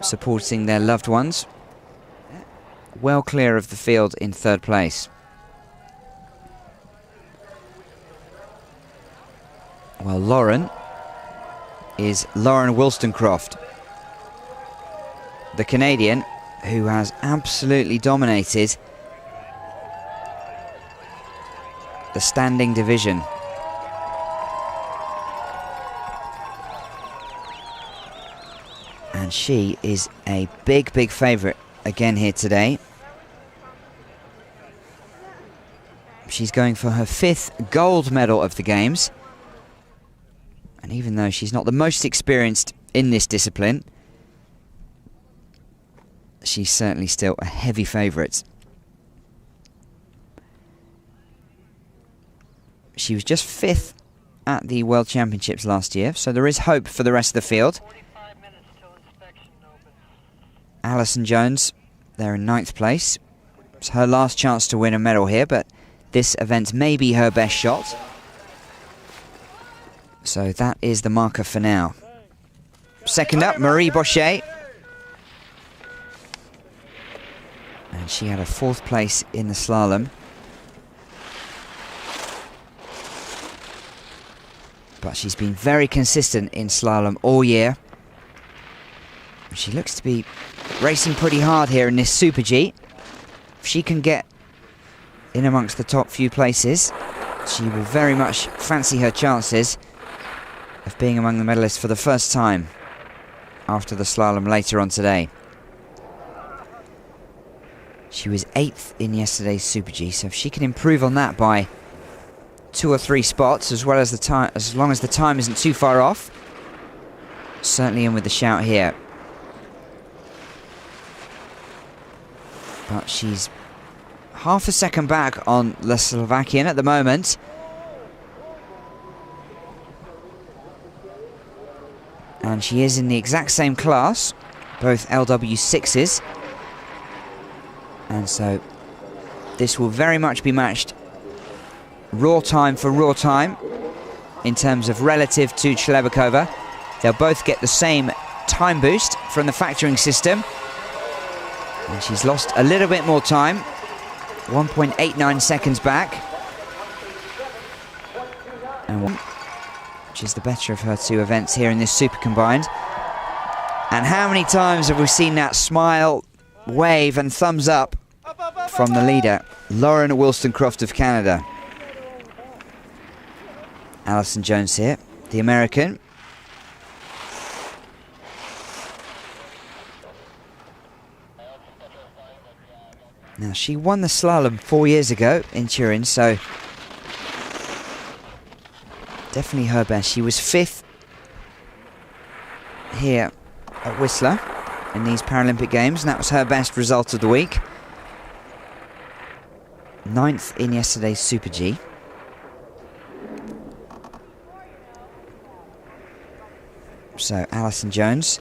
supporting their loved ones. Well clear of the field in third place. Well, Lauren is Lauren Wollstonecroft, the Canadian who has absolutely dominated the standing division. And she is a big, big favourite again here today. She's going for her 5th gold medal of the Games. And even though she's not the most experienced in this discipline, she's certainly still a heavy favourite. She was just 5th at the World Championships last year, so there is hope for the rest of the field. Alison Jones, they're in 9th place. It's her last chance to win a medal here, but this event may be her best shot. So that is the marker for now. Second up, Marie Bochet. And she had a 4th place in the slalom. But she's been very consistent in slalom all year. She looks to be racing pretty hard here in this Super G. If she can get in amongst the top few places, she will very much fancy her chances of being among the medalists for the first time after the slalom later on today. She was 8th in yesterday's Super G, so if she can improve on that by 2 or 3 spots, as well as the time, as long as the time isn't too far off, certainly in with the shout here. But she's half a second back on the Slovakian at the moment. And she is in the exact same class, both LW6s. And so this will very much be matched raw time for raw time in terms of relative to Chlebakova. They'll both get the same time boost from the factoring system. And she's lost a little bit more time, 1.89 seconds back. And which is the better of her 2 events here in this Super Combined. And how many times have we seen that smile, wave and thumbs up from the leader, Lauren Wollstonecroft of Canada. Alison Jones here, the American. Now, she won the slalom 4 years ago in Turin, so definitely her best. She was 5th here at Whistler in these Paralympic Games, and that was her best result of the week. 9th in yesterday's Super G. So Alison Jones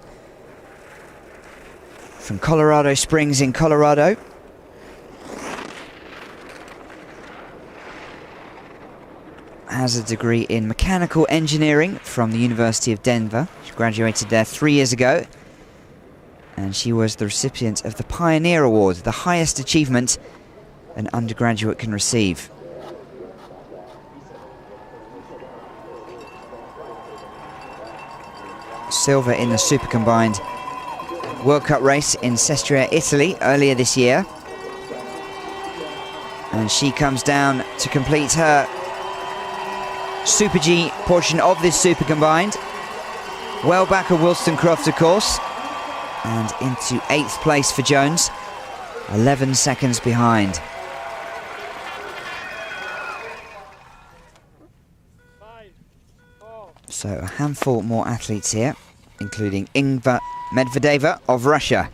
from Colorado Springs in Colorado. Has a degree in mechanical engineering from the University of Denver. She graduated there 3 years ago. And she was the recipient of the Pioneer Award, the highest achievement an undergraduate can receive. Silver in the Super Combined World Cup race in Sestria, Italy earlier this year. And she comes down to complete her Super G portion of this Super Combined. Well back of Wollstonecroft, of course. And into 8th place for Jones, 11 seconds behind. So a handful more athletes here, including Inga Medvedeva of Russia.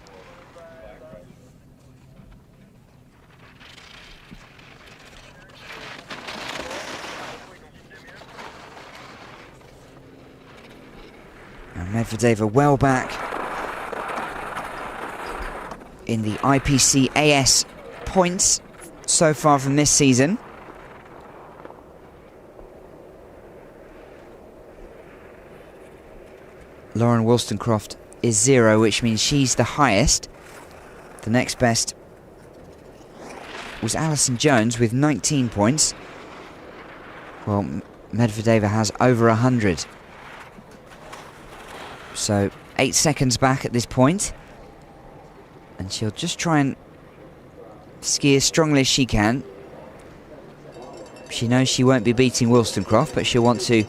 And Medvedeva well back in the IPC AS points so far from this season. Lauren Wollstonecroft is 0, which means she's the highest. The next best was Alison Jones with 19 points. Well, Medvedeva has over 100. So 8 seconds back at this point. And she'll just try and ski as strongly as she can. She knows she won't be beating Wollstonecroft, but she'll want to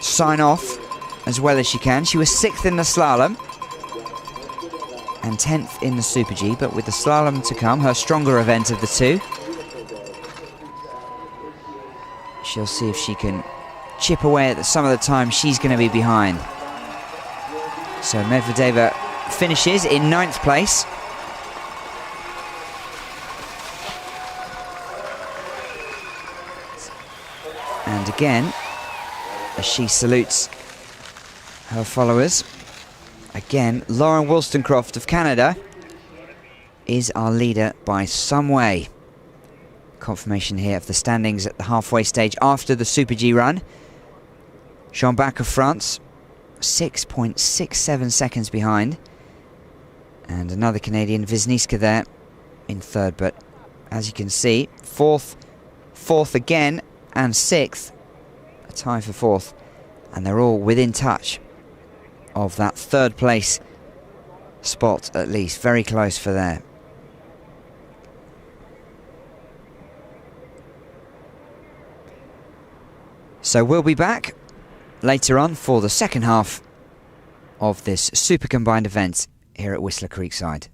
sign off as well as she can. She was 6th in the slalom and 10th in the Super G, but with the slalom to come, her stronger event of the two, she'll see if she can chip away at some of the time she's going to be behind. So Medvedeva finishes in 9th place. And again, as she salutes her followers, again, Lauren Wollstonecroft of Canada is our leader by some way. Confirmation here of the standings at the halfway stage after the Super G run. Jean Bach of France, 6.67 seconds behind. And another Canadian, Wisniewska, there in 3rd. But as you can see, 4th again, and 6th, a tie for 4th. And they're all within touch of that 3rd place spot, at least. Very close for there. So we'll be back later on for the second half of this super combined event here at Whistler Creekside.